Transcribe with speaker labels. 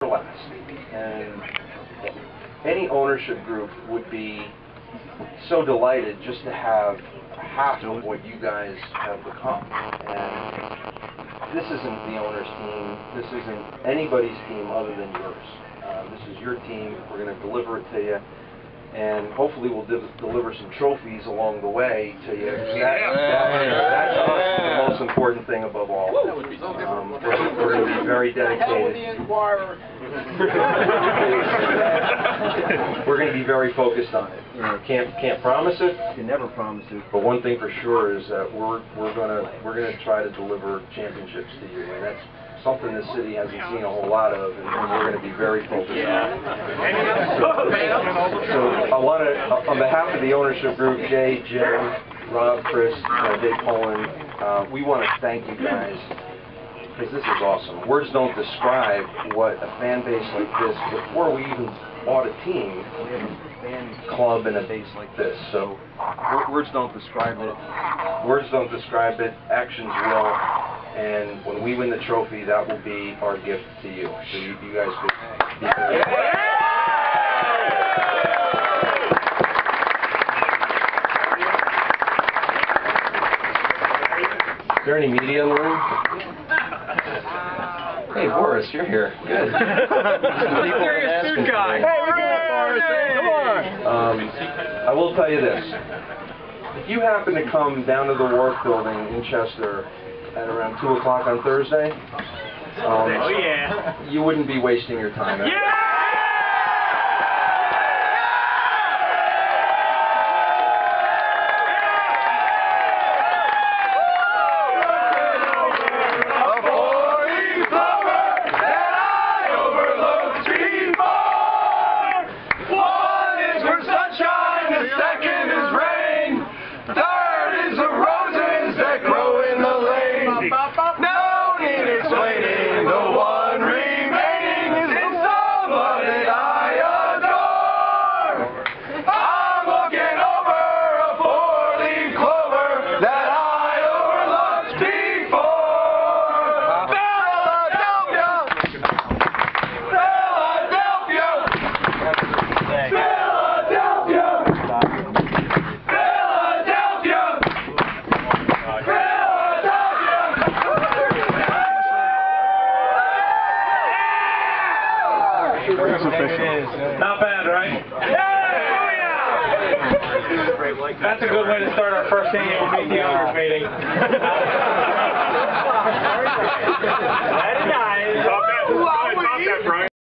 Speaker 1: last. And any ownership group would be so delighted just to have half of what you guys have become. And this isn't the owner's team. This isn't anybody's team other than yours. This is your team. We're going to deliver it to you. And hopefully we'll deliver some trophies along the way to you. That's the most important thing above all. We're going to be very dedicated. We're going to be very focused on it. You know, can't promise it. You can never promise it. But one thing for sure is that we're going to try to deliver championships to you, and that's something this city hasn't seen a whole lot of, and we're going to be very focused on it. So I want to, on behalf of the ownership group, Jay, Jim, Rob, Chris, Dave Poland, we want to thank you guys, because this is awesome. Words don't describe what a fan base like this, before we even bought a team, we have a fan club and a base like this. So words don't describe it. Words don't describe it. Actions will. And when we win the trophy, that will be our gift to you. So you guys could be very Is there any media in the room? Hey, Boris, you're here. Good. Serious suit guy. Hey, we got Boris. Come on. I will tell you this. If you happen to come down to the Wharf Building in Chester at around 2 o'clock on Thursday, you wouldn't be wasting your time.
Speaker 2: No need explaining, the one remaining is somebody I adore. I'm looking over a four-leaf clover that I overlooked before. Philadelphia! Philadelphia! Philadelphia!
Speaker 3: Not bad, right? Yeah! That's a good way to start our first annual BT owners meeting. That is nice. Not bad, Brian.